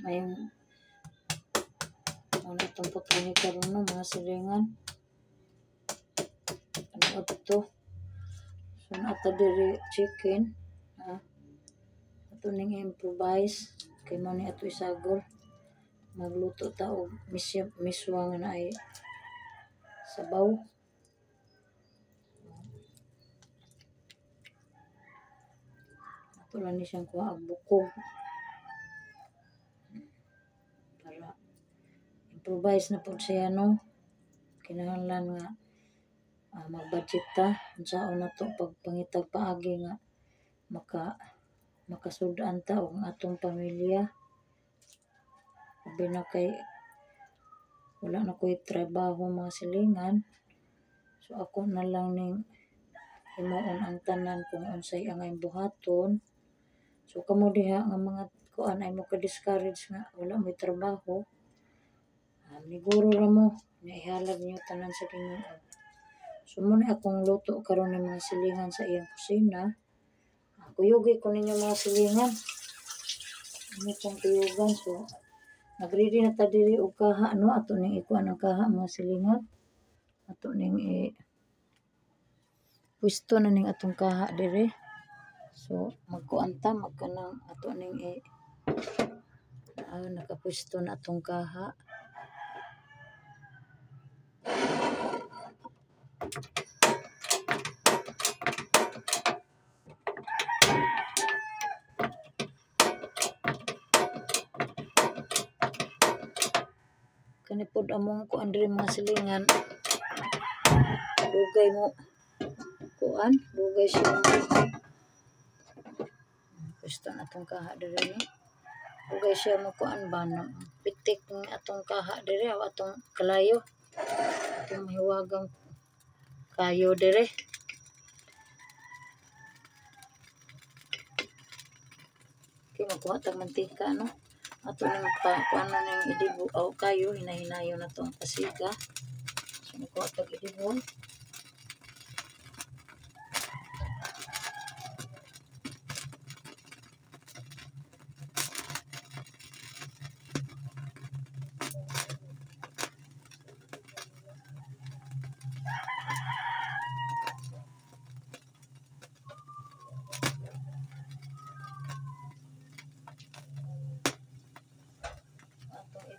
Mayong ano itong putani karon no mga silingan. Ano ito? So ato diri chicken. Ato ning improvise kay mo ni ato isagol. Magluto ta og miswa nga na ay sabaw. Ato lang ni siyang kuha ang bukog. Para improvise na po siya no. Kinahanglan nga mag-budget ta. Unsaon na to pagpangitag paagi nga makasudan ta og atong pamilya. Sabi na kay wala na ko'y trabaho mga silingan. So ako na lang ning himuon ang tanan kung unsay ang buhaton. So kamo diha nga mga kuan ay mo ka-discourage nga wala may trabaho. Niguro ra mo naihalad niyo tanan sa Ginoo. So muna akong luto karon ng mga silingan sa iyang kusina. Kuyugi ko ninyo mga silingan. Ano pang kuyugan. So nagready na ta diri og kaha no ato ning ikuan ang kaha mga silingan. Ato ning pwesto na ning atong kaha diri. So magkuan ta magkanang ato ning nakapwesto na atong kaha. Kani pod among kuan diri mga silingan. Dugay mo kuan, dugay siya. Pwesto na atong kaha diri ni. Dugay siya mo kuan ba no. Pitik ng atong kaha diri o atong kalayo. Atong mahiwagang kayo diri. Okay, magkuha tag mantika no. Ato nang kuan na ning idibo o kayo hinahinayo na tong pasiga. So magkuha tag idibo.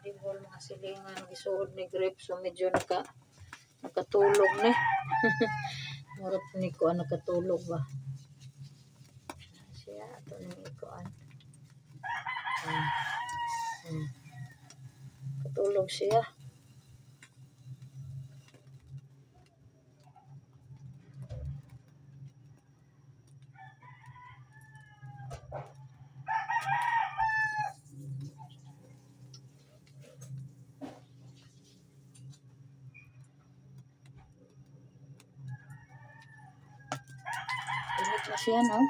Idibol mga silingan gisuod ni grapes so medyo nakatulog ni. Murot ni ko nakatulog ba. Siya ato ning ikuan. Katulog siya. Init na siya, no?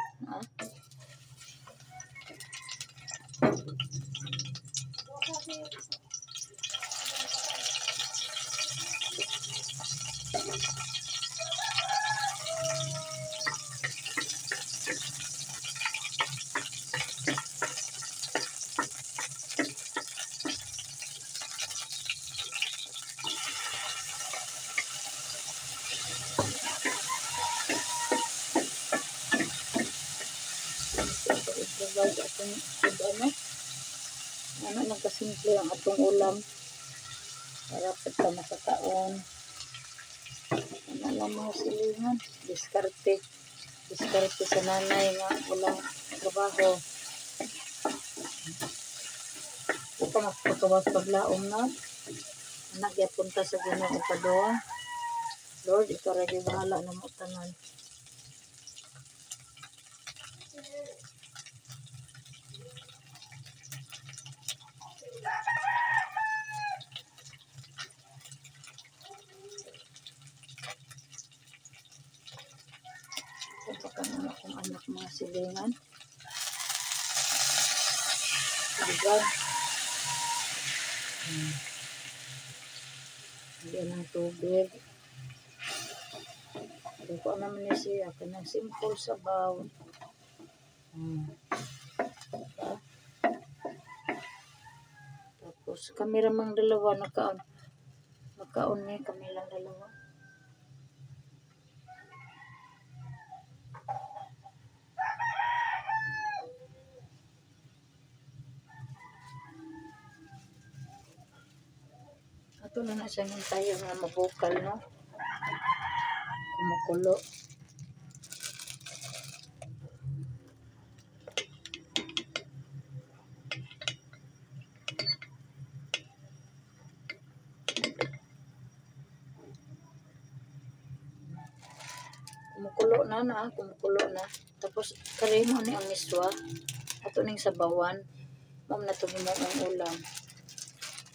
Ano lang kasimple ang atong ulam para pagka makakaon. Ano lang mga silingan, diskarte sa nanay nga walang trabaho. Ito magpakawas paglaom na anak yapunta sa Ginoo padoa. Lord, ikaw rin yung bahala na mo tanan. Pagkakan akong anak mga silingan. Diyan. Diyan ang tubig. Kung ano naman niya siya, kanang simple sabaw. Tapos kami ramang dalawa nakaon. Nakaon ni kami lang dalawa. Ato na siya hintayo nga mabukal, no? Kumukulo. Kumukulo na. Tapos karemo ni ang miswa. Ato ning sabawan. Ma'am na to ang ulam.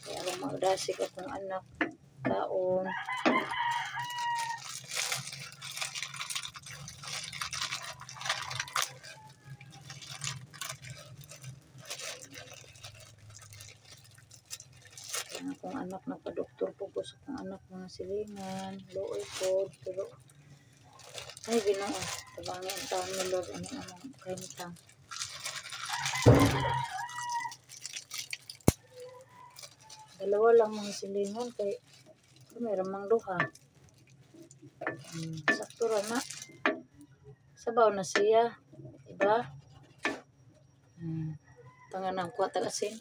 Kaya ang magdasig akong anak kaon. Ang akong anak nagpa-doktor po sa akong anak mga silingan. Looy po. Pero ay Ginoo. Tabangi ang taon ni Lord. Ano ang kaintang. Dalawa lang mga silingan kay mayroon mang duha. Sakto ra na. Sabaw na siya. Diba? Tangan ang kuha tagasin.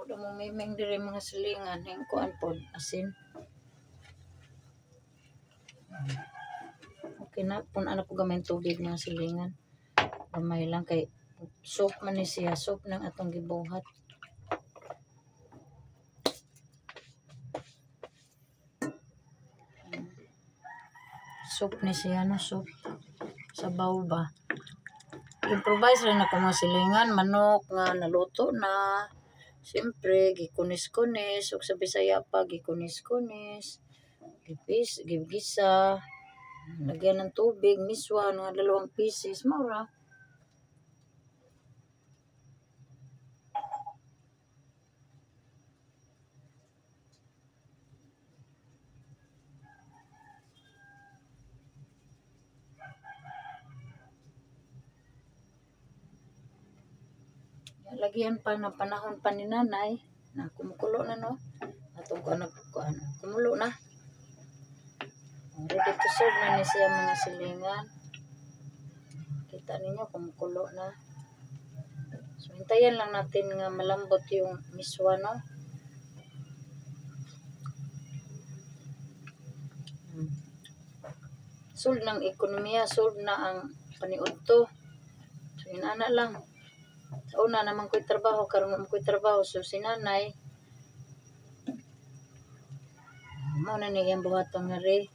Ako mo miming dire mga silingan hing kuan pod asin. Okay na pun anak ko gamay tubig mga silingan. Gamay lang kay soup man ni siya, soup nang atong gibuhat. Soup ni siya, no? Soup. Sabaw ba? Improvise rin ako mga silingan. Manok nga naluto na. Siyempre, gikunis-kunis. O sa Bisaya pa, gikunis-kunis. Gigisa. Lagyan ng tubig. Miswa, mga 2 pieces. Maura. Lagyan pa na panahon pa ni nanay na kumukulo na, no? Atong kumulo na. Ready to serve na ni siya mga silingan. Kita ninyo kumukulo na. So hintayin lang natin nga malambot yung miswa, no? Solve ng ekonomiya, solve na ang paniudto. So inana lang. Sa una naman ko'y trabaho, karon naman ko'y trabaho. So si nanay, muna na iyang buhatang nga rin.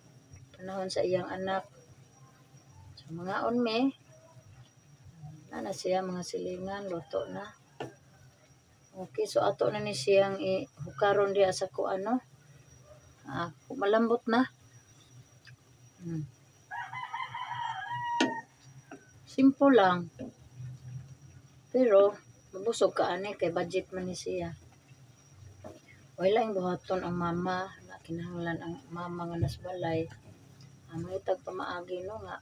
Panahon sa iyang anak. So mga unme, na siya mga silingan, luto na. Okay, so ato na ni siyang ihukaron diya sa kuano. Malambot na. Simple lang. Pero, mabusog ka ani kay budget man ni siya. Wala yung buhaton ang mama. Kinahanglan ang mama nga nasbalay. Mangitag pamaagi, no, nga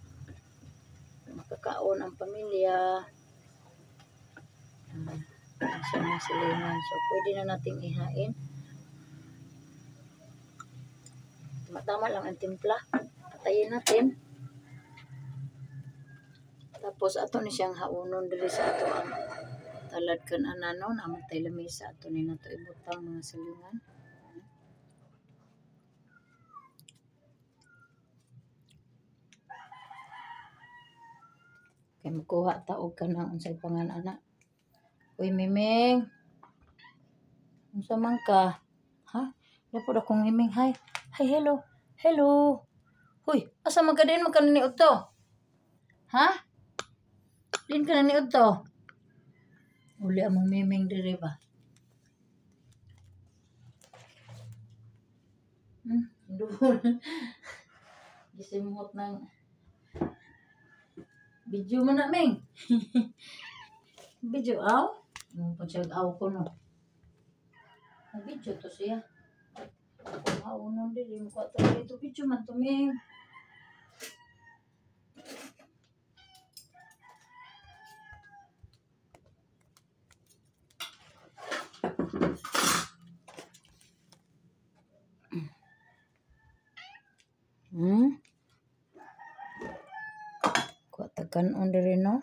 makakaon ang pamilya. Sa mga silingan. So, pwede na nating ihain. Tama lang ang timpla. Patayin natin. Tapos, ato ni siyang haunon dili sa ato ang talad kan anano. Namatay lamisa ato ni nato ibutang mga silingan. Kaya magkuha taog ka ng unsay pangan-ana. Uy, Miming. Unsa man ka? Ha? Lapod akong Miming. Hi. Hi, hello. Hello. Huy, asa man ka din magkananiod to? Ha? Din ka naniod to? Uli among Miming dire ba? Duhol. Gisimot ng Video man na, Ming. Video, aw? Pa siya aw ko, no? Video to siya. Aw, no, dili mo ko ito. Video man to, Ming. Kuwatakan on diri, no?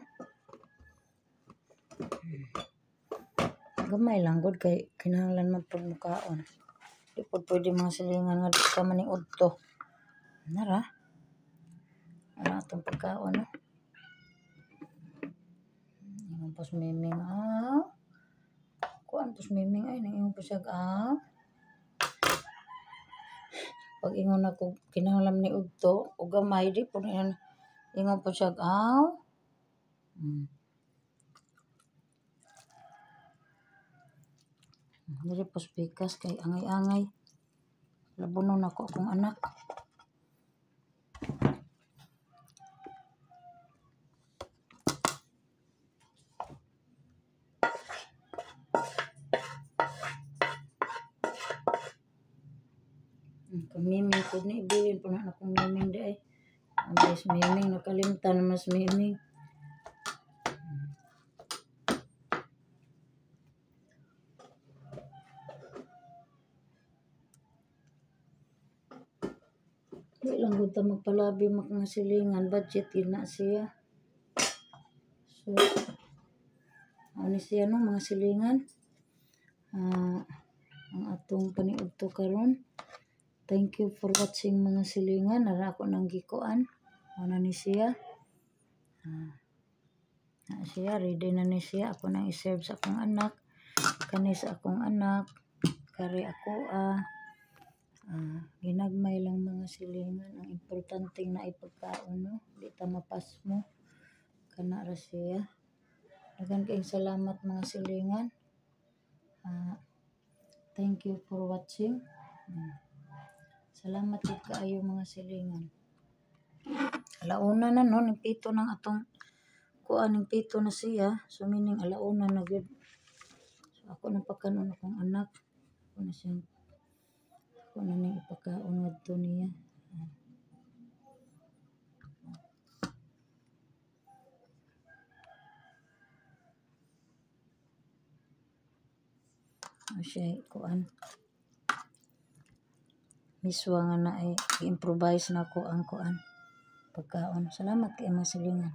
Gamay lang gud kay kinahanglan man pud mukaon. Di pud pwede mga silingan nga di ka maning udto. Nara. Ano atong pagkaon, no? Ingon pas miming, kuan pas miming ay nang pa siya, Pag ingon ako kinahanglan ni udto o gamay di pud ingon pa siya, Dili pos pikas kay angay-angay. Labunon ako akong anak. Miming po ni ibilin po na akong miming di ay. Ang best miming nakalimtan mas miming. Di lang gud ta magpalabi mga silingan, budget yun na siya. So, ano siya no mga silingan? Ang atong paniudto karon. Thank you for watching mga silingan. Nara ako nang gikuan. Ano ni siya? Siya, ready na ni siya. Ako nang iserve sa akong anak. Kani sa akong anak. Kari ako ginagmay lang mga silingan. Ang importante na ipagkaon, no? Di ta mapas mo. Kana ra siya. Daghang kayong salamat mga silingan. Thank you for watching. Salamat jud kaayo mga silingan. Alauna na no, ning pito ng atong kuan ning pito na siya. So meaning alauna na gud. So ako na pagkanon akong anak. Ako na ning ipakaon ngadto niya. Siya kuan. Miswa nga na ay i-improvise na ko ang kuan pagkaon. Salamat kay mga silingan.